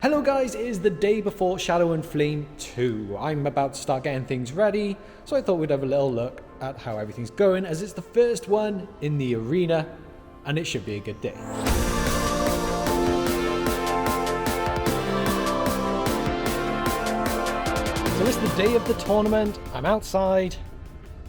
Hello guys, it is the day before Shadow and Flame 2. I'm about to start getting things ready, so I thought we'd have a little look at how everything's going, as it's the first one in the arena, and it should be a good day. So it's the day of the tournament, I'm outside,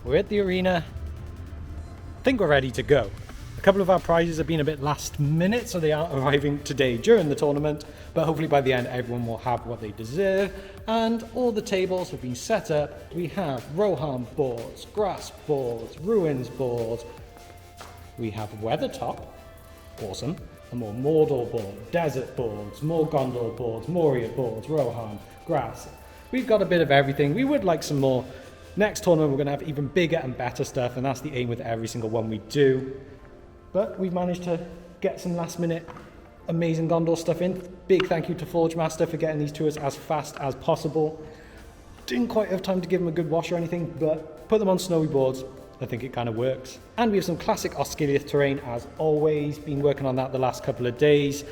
we're at the arena, I think we're ready to go. A couple of our prizes have been a bit last minute, so they aren't arriving today during the tournament, but hopefully by the end everyone will have what they deserve, and all the tables have been set up. We have Rohan boards, grass boards, ruins boards, we have Weathertop, awesome, a more Mordor board, desert boards, more Gondor boards, Moria boards, Rohan, grass. We've got a bit of everything. We would like some more. Next tournament we're going to have even bigger and better stuff, and that's the aim with every single one we do. But we've managed to get some last minute amazing Gondor stuff in. Big thank you to Forgemaster for getting these to us as fast as possible. Didn't quite have time to give them a good wash or anything, but put them on snowy boards. I think it kind of works. And we have some classic Osgiliath terrain as always. Been working on that the last couple of days.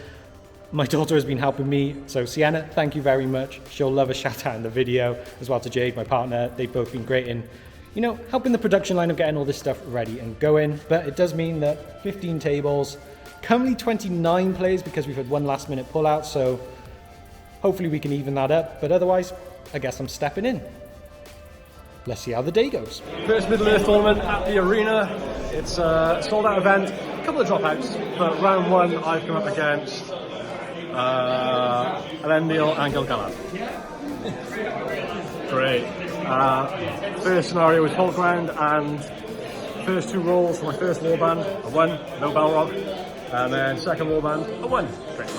My daughter has been helping me, so Sienna, thank you very much. She'll love a shout out in the video, as well to Jade, my partner. They've both been great in, you know, helping the production line of getting all this stuff ready and going. But it does mean that 15 tables, currently 29 players because we've had one last minute pullout, so hopefully we can even that up. But otherwise, I guess I'm stepping in. Let's see how the day goes. First Middle-earth tournament at the arena. It's a sold out event, a couple of dropouts, but round one I've come up against Elendil and Gil-galad. Great. First scenario was Hulk round, and first two rolls for my first warband, I won, no Balrog, and then second warband, I won. Great.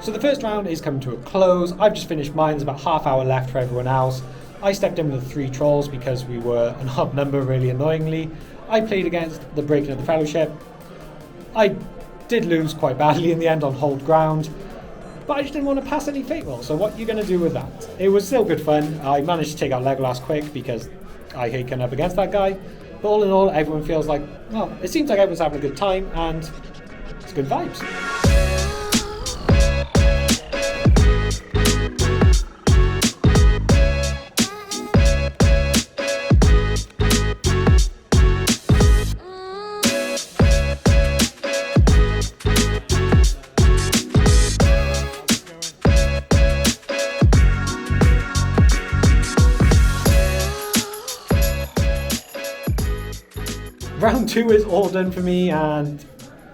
So the first round is coming to a close. I've just finished mine, there's about half hour left for everyone else. I stepped in with 3 trolls because we were an odd number, really annoyingly. I played against the Breaking of the Fellowship. I did lose quite badly in the end on hold ground, but I just didn't want to pass any fate rolls, so what are you going to do with that? It was still good fun. I managed to take out Legolas quick because I hate coming up against that guy. But all in all, everyone feels like, well, it seems like everyone's having a good time and it's good vibes. Round 2 is all done for me, and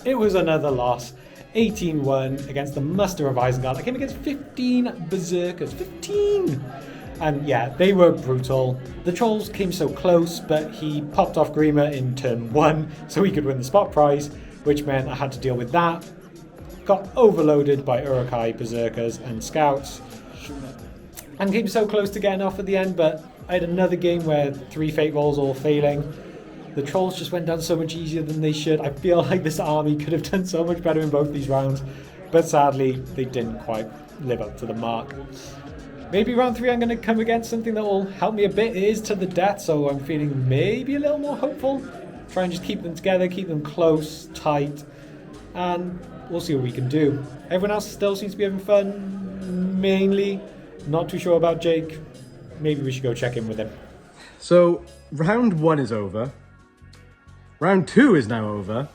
it was another loss. 18-1 against the Muster of Isengard. I came against 15 Berserkers. 15! And yeah, they were brutal. The trolls came so close, but he popped off Grima in turn 1 so he could win the spot prize, which meant I had to deal with that. Got overloaded by Uruk-hai Berserkers and Scouts, and came so close to getting off at the end, but I had another game where 3 fate rolls all failing. The trolls just went down so much easier than they should. I feel like this army could have done so much better in both these rounds, but sadly they didn't quite live up to the mark. Maybe round 3 I'm going to come against something that will help me a bit. It is to the death, so I'm feeling maybe a little more hopeful. Try and just keep them together, keep them close, tight, and we'll see what we can do. Everyone else still seems to be having fun, mainly. Not too sure about Jake. Maybe we should go check in with him. So round 1 is over. Round 2 is now over,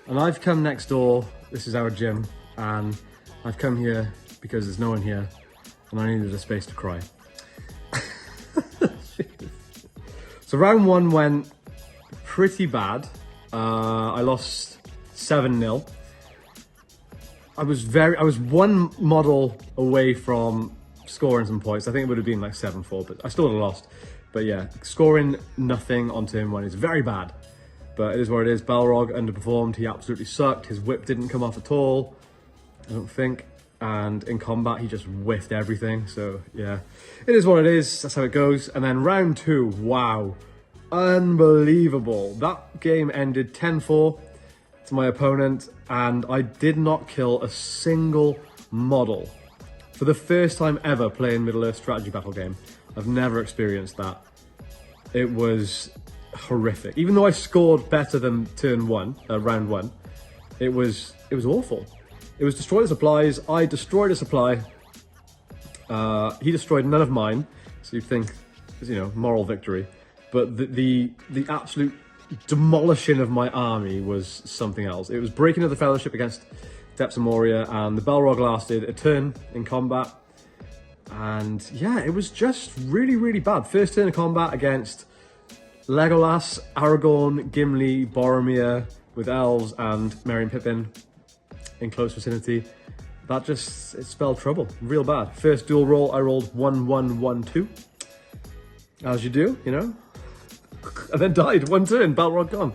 and I've come next door. This is our gym, and I've come here because there's no one here, and I needed a space to cry. So round 1 went pretty bad. I lost 7-0. I was one model away from scoring some points. I think it would have been like 7-4, but I still would have lost. But yeah, scoring nothing on turn 1 is very bad. But it is what it is. Balrog underperformed. He absolutely sucked. His whip didn't come off at all, I don't think. And in combat, he just whiffed everything. So yeah, it is what it is. That's how it goes. And then round 2, wow. Unbelievable. That game ended 10-4 to my opponent, and I did not kill a single model. For the first time ever playing Middle-earth strategy battle game, I've never experienced that. It was horrific. Even though I scored better than round 1, it was awful. It was destroy the supplies, I destroyed a supply, he destroyed none of mine, so you'd think, you know, moral victory. But the absolute demolishing of my army was something else. It was breaking of the Fellowship against Depths of Moria, and the Balrog lasted a turn in combat. And yeah, it was just really, really bad. First turn of combat against Legolas, Aragorn, Gimli, Boromir with elves, and Merry and Pippin in close vicinity. That just, it spelled trouble, real bad. First duel roll, I rolled 1-1-1-2. As you do, you know. And then died, 1 turn, Balrog gone.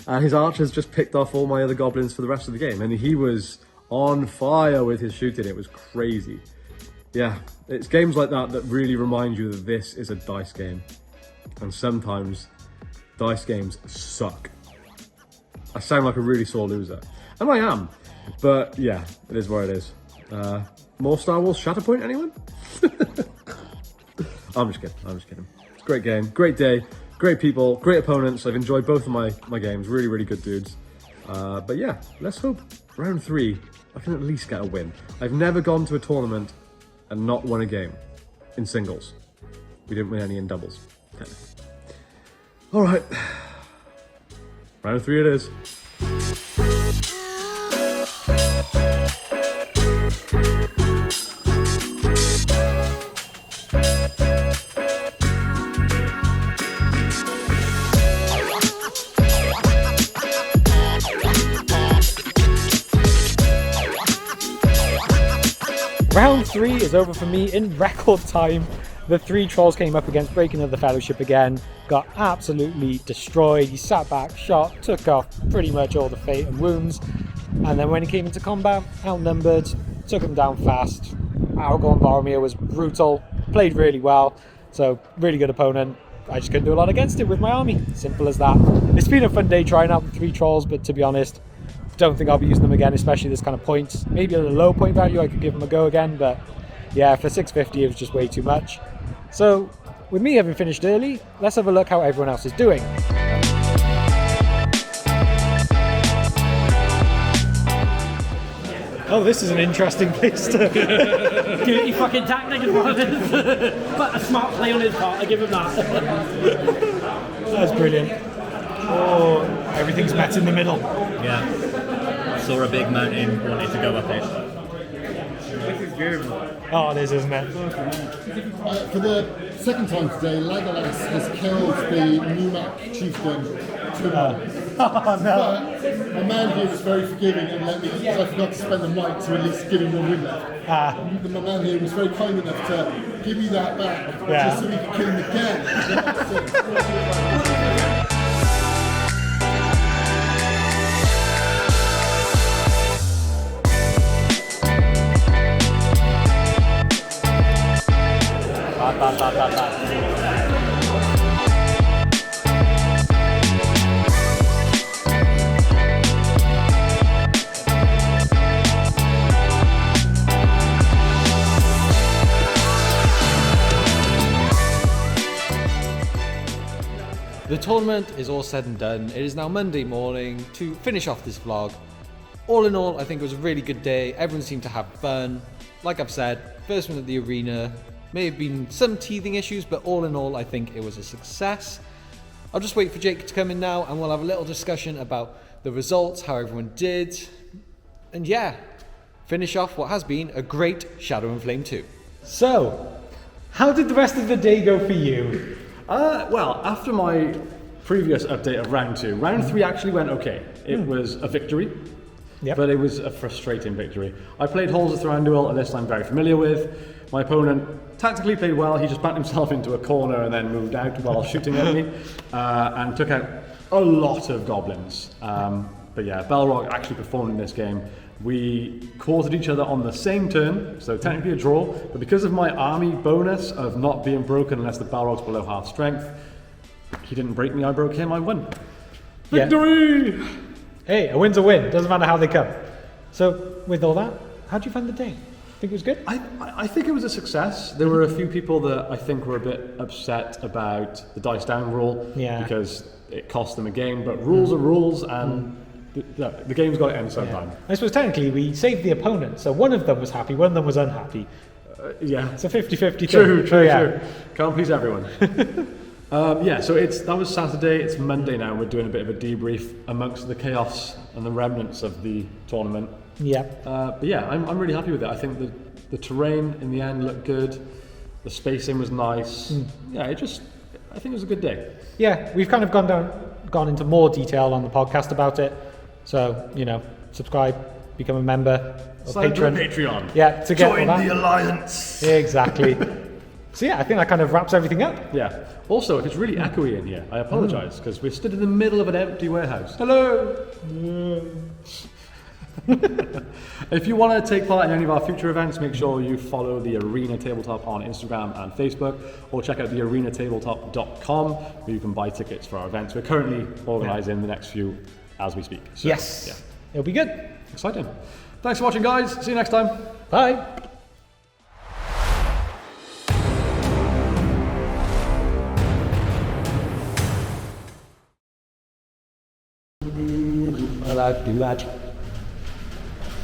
And his archers just picked off all my other goblins for the rest of the game. And he was on fire with his shooting, it was crazy. Yeah, it's games like that that really remind you that this is a dice game. And sometimes, dice games suck. I sound like a really sore loser. And I am. But yeah, it is what it is. More Star Wars Shatterpoint, anyone? I'm just kidding, It's a great game, great day, great people, great opponents. I've enjoyed both of my games, really, really good dudes. But yeah, let's hope round 3, I can at least get a win. I've never gone to a tournament and not won a game in singles. We didn't win any in doubles, technically. All right, round 3 it is. Round 3 is over for me in record time. The 3 trolls came up against Breaking of the Fellowship again, got absolutely destroyed. He sat back, shot, took off pretty much all the fate and wounds, and then when he came into combat, outnumbered, took him down fast. Aragorn Boromir was brutal, played really well, so really good opponent. I just couldn't do a lot against it with my army, simple as that. It's been a fun day trying out the 3 trolls, but to be honest, don't think I'll be using them again, especially this kind of points. Maybe at a low point value I could give them a go again, but yeah, for 650 it was just way too much. So with me having finished early, let's have a look how everyone else is doing. Oh, this is an interesting place to... Dirty fucking tactic is what it is. But a smart play on his part, I give him that. That's brilliant. Oh, everything's met in the middle. Yeah. Saw a big mountain, wanted to go up it. This is beautiful. Oh, it is, isn't it? For the second time today, Legolas has killed the Numak chieftain. Oh, no. But my man here was very forgiving and let me, because I forgot to spend the night to at least give him one win left. My man here was very kind enough to give me that back, just so we could kill him again. The tournament is all said and done. It is now Monday morning to finish off this vlog. All in all, I think it was a really good day. Everyone seemed to have fun. Like I've said, first one at the arena. May have been some teething issues, but all in all, I think it was a success. I'll just wait for Jake to come in now and we'll have a little discussion about the results, how everyone did. And yeah, finish off what has been a great Shadow and Flame 2. So, how did the rest of the day go for you? Well, after my previous update of round 2, round 3 actually went okay. It was a victory, but it was a frustrating victory. I played Halls of Thranduil, a list I'm very familiar with. My opponent tactically played well. He just backed himself into a corner and then moved out while shooting at me and took out a lot of goblins. But yeah, Balrog actually performed in this game. We quartered each other on the same turn, so technically a draw, but because of my army bonus of not being broken unless the Balrog's below half strength, he didn't break me, I broke him, I won. Yeah. Victory! Hey, a win's a win, doesn't matter how they come. So, with all that, how do you find the day? Think it was good? I think it was a success. There were a few people that I think were a bit upset about the dice down rule, because it cost them a game, but rules are rules, and the game's got to end sometime. I suppose technically we saved the opponent, so one of them was happy, one of them was unhappy. Yeah. It's a 50-50 thing. True. Can't please everyone. So that was Saturday, it's Monday now, we're doing a bit of a debrief amongst the chaos and the remnants of the tournament. Yeah. But yeah, I'm really happy with it. I think the terrain in the end looked good, the spacing was nice. Yeah, I think it was a good day. Yeah, we've kind of gone into more detail on the podcast about it. So, subscribe, become a member, or patron. Patreon. Yeah, to get Join all that. the alliance. Exactly. So yeah, I think that kind of wraps everything up. Yeah. Also, if it's really echoey in here, I apologise, because we're stood in the middle of an empty warehouse. Hello! If you want to take part in any of our future events, make sure you follow the Arena Tabletop on Instagram and Facebook, or check out the arenatabletop.com, where you can buy tickets for our events. We're currently organising the next few as we speak. So, Yes. Yeah. It'll be good. Exciting. Thanks for watching, guys. See you next time. Bye. Do that.